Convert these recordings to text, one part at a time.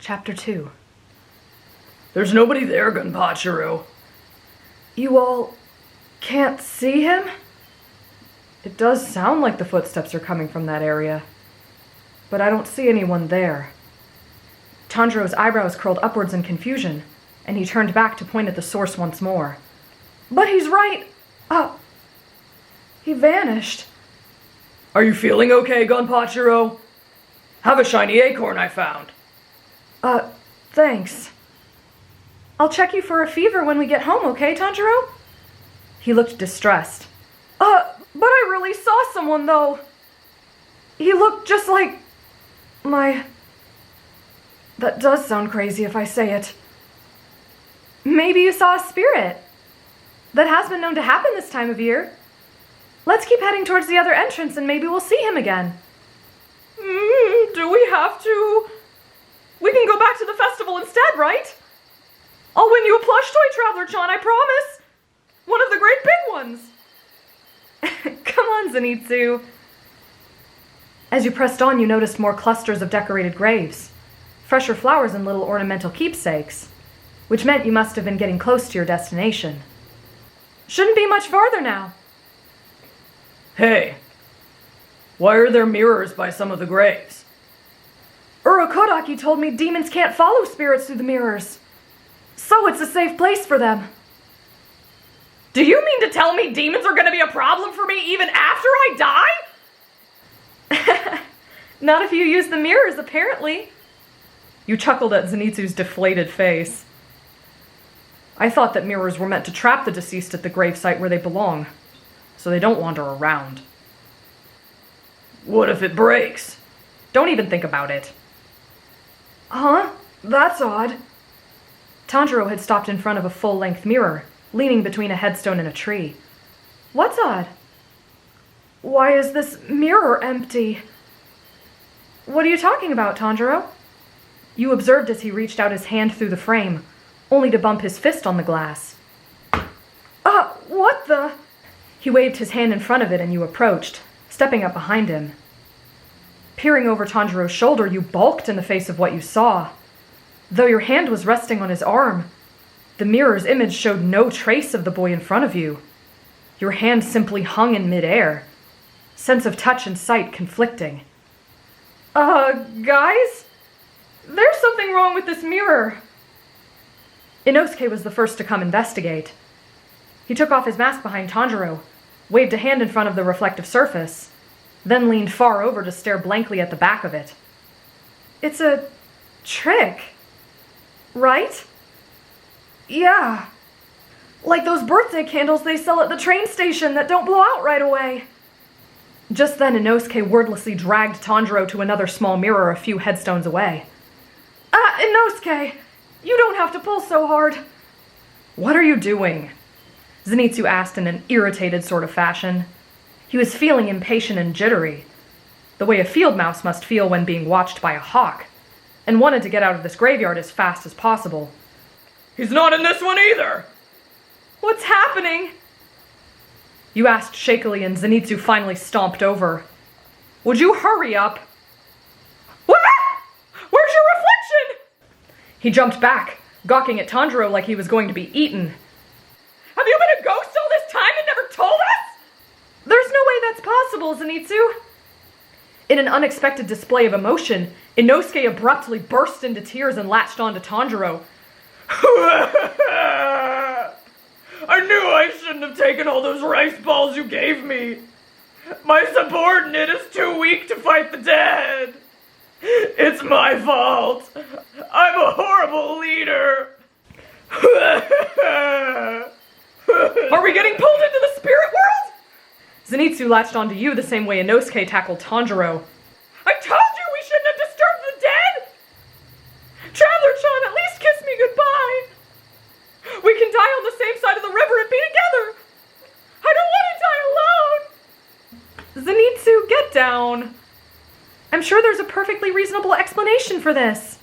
Chapter 2. There's nobody there, Gunpachiro. You all can't see him? It does sound like the footsteps are coming from that area, but I don't see anyone there. Tanjiro's eyebrows curled upwards in confusion, and he turned back to point at the source once more. But he's right! He vanished. Are you feeling okay, Gunpachiro? Have a shiny acorn I found. Thanks. I'll check you for a fever when we get home, okay, Tanjiro? He looked distressed. But I really saw someone, though. He looked just like That does sound crazy if I say it. Maybe you saw a spirit. That has been known to happen this time of year. Let's keep heading towards the other entrance and maybe we'll see him again. Do we have to? We can go back to the festival instead, right? I'll win you a plush toy, Traveler-chan, I promise. One of the great big ones. Come on, Zenitsu. As you pressed on, you noticed more clusters of decorated graves, fresher flowers and little ornamental keepsakes, which meant you must have been getting close to your destination. Shouldn't be much farther now. Hey, why are there mirrors by some of the graves? Urokodaki told me demons can't follow spirits through the mirrors, so it's a safe place for them. Do you mean to tell me demons are going to be a problem for me even after I die? Not if you use the mirrors, apparently. You chuckled at Zenitsu's deflated face. I thought that mirrors were meant to trap the deceased at the gravesite where they belong, so they don't wander around. What if it breaks? Don't even think about it. Huh? That's odd. Tanjiro had stopped in front of a full-length mirror, leaning between a headstone and a tree. What's odd? Why is this mirror empty? What are you talking about, Tanjiro? You observed as he reached out his hand through the frame, only to bump his fist on the glass. What the? He waved his hand in front of it and you approached, stepping up behind him. Peering over Tanjiro's shoulder, you balked in the face of what you saw. Though your hand was resting on his arm, the mirror's image showed no trace of the boy in front of you. Your hand simply hung in midair, sense of touch and sight conflicting. Guys? There's something wrong with this mirror. Inosuke was the first to come investigate. He took off his mask behind Tanjiro, waved a hand in front of the reflective surface, then leaned far over to stare blankly at the back of it. It's a trick, right? Yeah. Like those birthday candles they sell at the train station that don't blow out right away. Just then, Inosuke wordlessly dragged Tanjiro to another small mirror a few headstones away. Inosuke, you don't have to pull so hard. What are you doing? Zenitsu asked in an irritated sort of fashion. He was feeling impatient and jittery, the way a field mouse must feel when being watched by a hawk, and wanted to get out of this graveyard as fast as possible. He's not in this one either! What's happening? You asked shakily and Zenitsu finally stomped over. Would you hurry up? What? Where's your reflection? He jumped back, gawking at Tanjiro like he was going to be eaten. Have you been a ghost all this time and never told us? There's no way that's possible, Zenitsu. In an unexpected display of emotion, Inosuke abruptly burst into tears and latched onto Tanjiro. I knew I shouldn't have taken all those rice balls you gave me. My subordinate is too weak to fight the dead. It's my fault. I'm a horrible leader. Are we getting pulled into the spirit world? Zenitsu latched onto you the same way Inosuke tackled Tanjiro. I told you we shouldn't have disturbed the dead! Traveler-chan, at least kiss me goodbye. We can die on the same side of the river and be together. I don't want to die alone. Zenitsu, get down. I'm sure there's a perfectly reasonable explanation for this.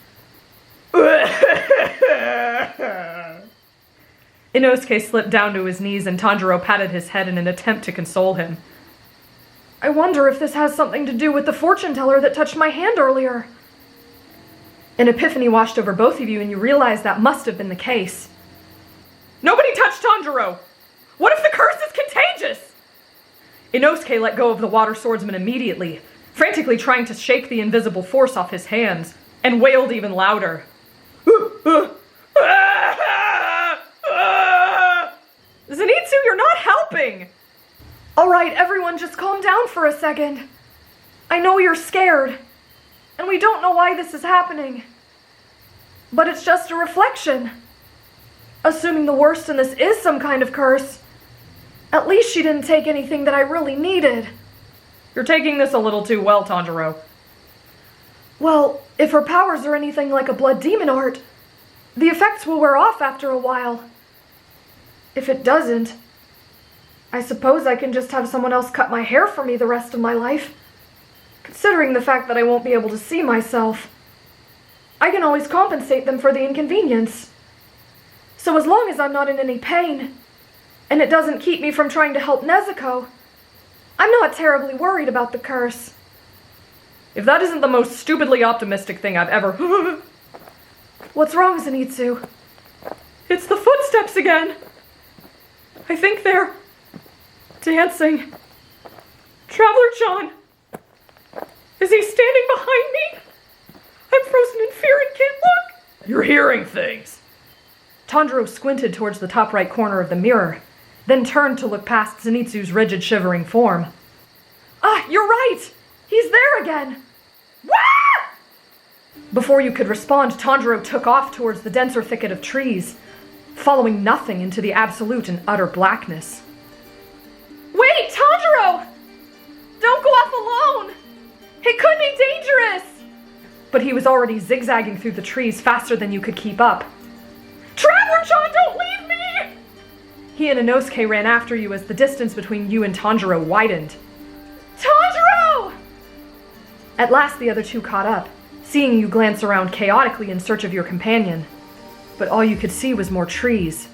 Inosuke slipped down to his knees and Tanjiro patted his head in an attempt to console him. I wonder if this has something to do with the fortune teller that touched my hand earlier. An epiphany washed over both of you, and you realized that must have been the case. Nobody touched Tanjiro! What if the curse is contagious? Inosuke let go of the water swordsman immediately, frantically trying to shake the invisible force off his hands, and wailed even louder. Zenitsu, you're not helping! All right, everyone, just calm down for a second. I know you're scared, and we don't know why this is happening. But it's just a reflection. Assuming the worst in this is some kind of curse, at least she didn't take anything that I really needed. You're taking this a little too well, Tanjiro. Well, if her powers are anything like a blood demon art, the effects will wear off after a while. If it doesn't, I suppose I can just have someone else cut my hair for me the rest of my life. Considering the fact that I won't be able to see myself, I can always compensate them for the inconvenience. So as long as I'm not in any pain, and it doesn't keep me from trying to help Nezuko, I'm not terribly worried about the curse. If that isn't the most stupidly optimistic thing I've ever... What's wrong, Zenitsu? It's the footsteps again. I think they're... dancing. Traveler-chan! Is he standing behind me? I'm frozen in fear and can't look. You're hearing things. Tanjiro squinted towards the top right corner of the mirror, then turned to look past Zenitsu's rigid, shivering form. Ah, you're right! He's there again! Wah! Before you could respond, Tanjiro took off towards the denser thicket of trees, following nothing into the absolute and utter blackness. Wait, Tanjiro! Don't go off alone! It could be dangerous! But he was already zigzagging through the trees faster than you could keep up. Traveler-chan, don't leave me! He and Inosuke ran after you as the distance between you and Tanjiro widened. Tanjiro! At last the other two caught up, seeing you glance around chaotically in search of your companion. But all you could see was more trees.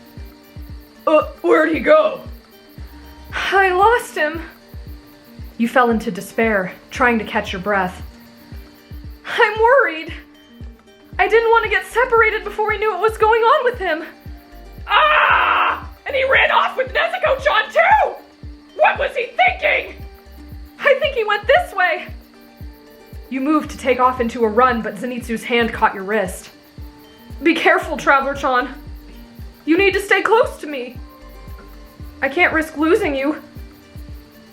Where'd he go? I lost him. You fell into despair, trying to catch your breath. I'm worried. I didn't want to get separated before we knew what was going on with him. Ah! And he ran off with Nezuko-chan too! What was he thinking? I think he went this way. You moved to take off into a run, but Zenitsu's hand caught your wrist. Be careful, Traveler-chan. You need to stay close to me. I can't risk losing you.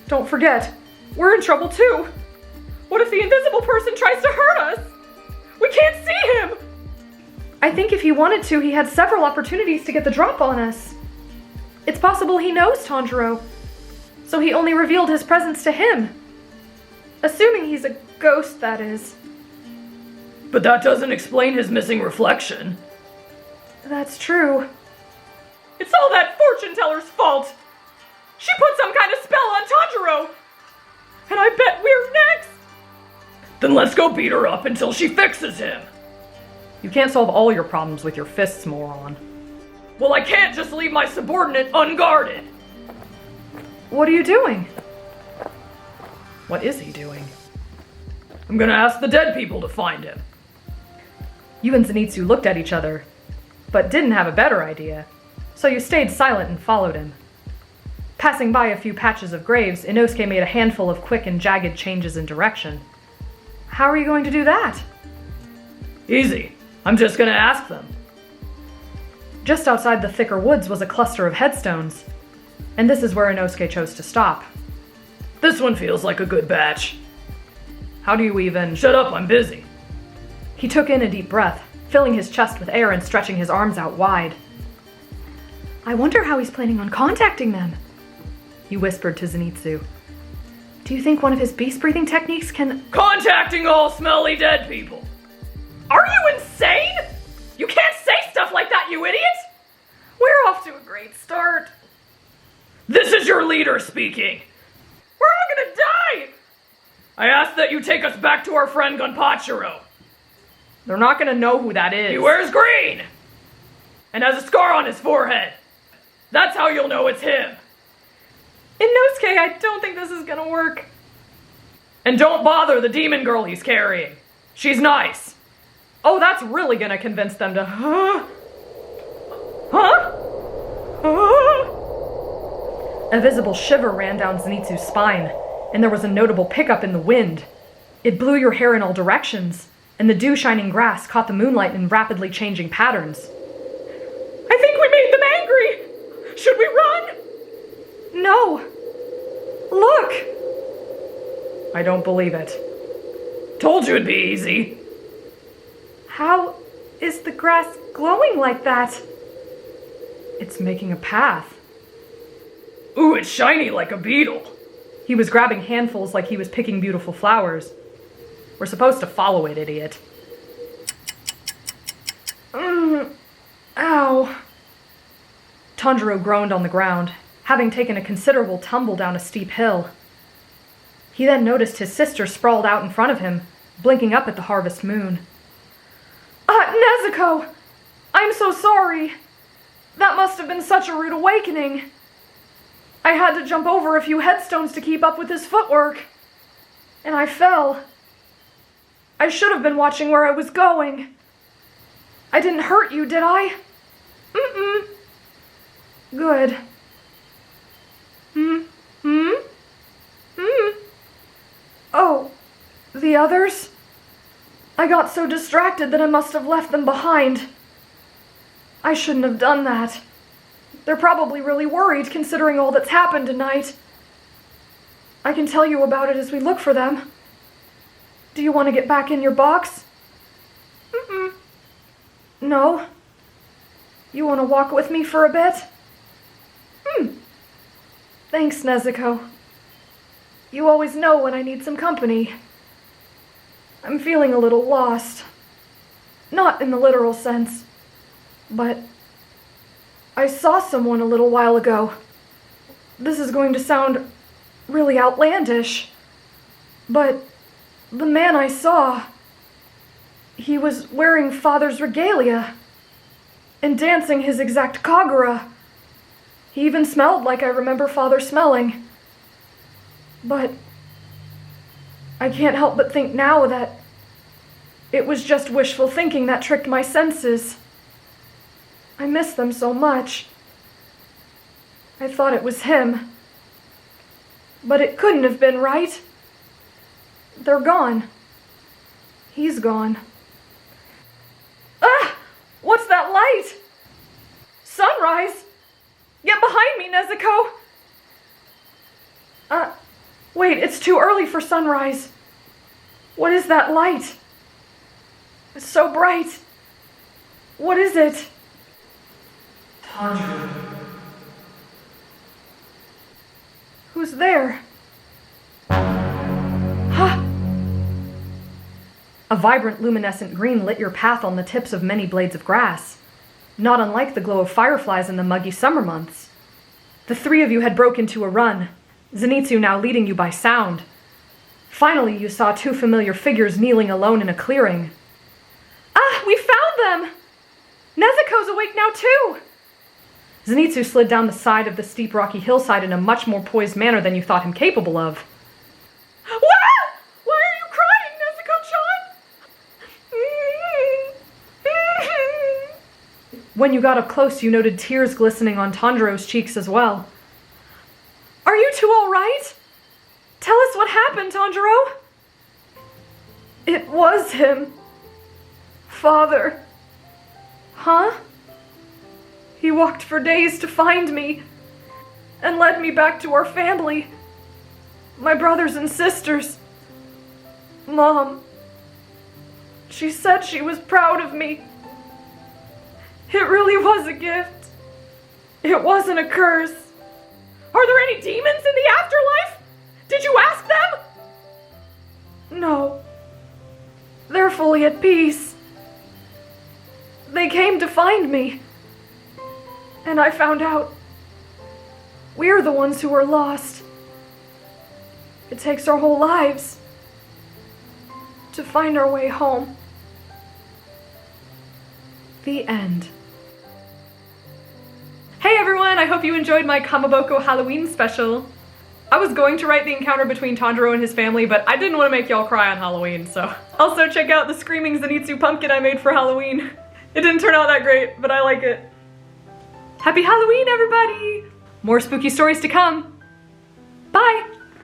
Don't forget, we're in trouble too. What if the invisible person tries to hurt us? We can't see him! I think if he wanted to, he had several opportunities to get the drop on us. It's possible he knows Tanjiro, so he only revealed his presence to him. Assuming he's a ghost, that is. But that doesn't explain his missing reflection. That's true. It's all that fortune teller's fault! She put some kind of spell on Tanjiro! And I bet we're next! Then let's go beat her up until she fixes him! You can't solve all your problems with your fists, moron. Well, I can't just leave my subordinate unguarded! What are you doing? What is he doing? I'm gonna ask the dead people to find him. You and Zenitsu looked at each other, but didn't have a better idea, so you stayed silent and followed him. Passing by a few patches of graves, Inosuke made a handful of quick and jagged changes in direction. How are you going to do that? Easy. I'm just gonna ask them. Just outside the thicker woods was a cluster of headstones, and this is where Inosuke chose to stop. This one feels like a good batch. How do you even... Shut up, I'm busy. He took in a deep breath, filling his chest with air and stretching his arms out wide. I wonder how he's planning on contacting them, you whispered to Zenitsu. Do you think one of his beast-breathing techniques can... Contacting all smelly dead people! Are you insane? You can't say stuff like that, you idiot! We're off to a great start. This is your leader speaking. We're all gonna die! I ask that you take us back to our friend Gunpachiro. They're not gonna know who that is. He wears green! And has a scar on his forehead. That's how you'll know it's him. Inosuke, I don't think this is gonna work. And don't bother the demon girl he's carrying. She's nice. Oh, that's really gonna convince them to, Huh? A visible shiver ran down Zenitsu's spine, and there was a notable pickup in the wind. It blew your hair in all directions, and the dew-shining grass caught the moonlight in rapidly changing patterns. I think we made them angry! Should we run? No! Look! I don't believe it. Told you it'd be easy. How is the grass glowing like that? It's making a path. Ooh, it's shiny like a beetle. He was grabbing handfuls like he was picking beautiful flowers. We're supposed to follow it, idiot. Ow. Tanjiro groaned on the ground, having taken a considerable tumble down a steep hill. He then noticed his sister sprawled out in front of him, blinking up at the harvest moon. Nezuko! I'm so sorry. That must have been such a rude awakening. I had to jump over a few headstones to keep up with his footwork. And I fell. I should have been watching where I was going. I didn't hurt you, did I? Mm-mm. Good. Oh, the others? I got so distracted that I must have left them behind. I shouldn't have done that. They're probably really worried considering all that's happened tonight. I can tell you about it as we look for them. Do you want to get back in your box? Mm-mm. No? You want to walk with me for a bit? Thanks, Nezuko. You always know when I need some company. I'm feeling a little lost. Not in the literal sense, but I saw someone a little while ago. This is going to sound really outlandish, but the man I saw, he was wearing Father's regalia and dancing his exact Kagura. He even smelled like I remember Father smelling. But I can't help but think now that it was just wishful thinking that tricked my senses. I miss them so much. I thought it was him. But it couldn't have been, right? They're gone. He's gone. Ah! What's that light? Sunrise! Get behind me, Nezuko! Wait, it's too early for sunrise. What is that light? It's so bright. What is it? Tanjiro. Who's there? Huh? A vibrant luminescent green lit your path on the tips of many blades of grass, not unlike the glow of fireflies in the muggy summer months. The three of you had broke into a run, Zenitsu now leading you by sound. Finally, you saw two familiar figures kneeling alone in a clearing. Ah, we found them! Nezuko's awake now too! Zenitsu slid down the side of the steep rocky hillside in a much more poised manner than you thought him capable of. Wah! Why are you crying, Nezuko-chan? When you got up close, you noted tears glistening on Tanjiro's cheeks as well. Are you two all right? Tell us what happened, Tanjiro. It was him. Father. Huh? He walked for days to find me and led me back to our family. My brothers and sisters. Mom. She said she was proud of me. It really was a gift. It wasn't a curse. Are there any demons in the afterlife? Did you ask them? No. They're fully at peace. They came to find me. And I found out we're the ones who are lost. It takes our whole lives to find our way home. The end. Hey everyone, I hope you enjoyed my Kamaboko Halloween Special. I was going to write the encounter between Tanjiro and his family, but I didn't want to make y'all cry on Halloween, so Also, check out the Screaming Zenitsu pumpkin I made for Halloween. It didn't turn out that great, but I like it. Happy Halloween, everybody! More spooky stories to come. Bye!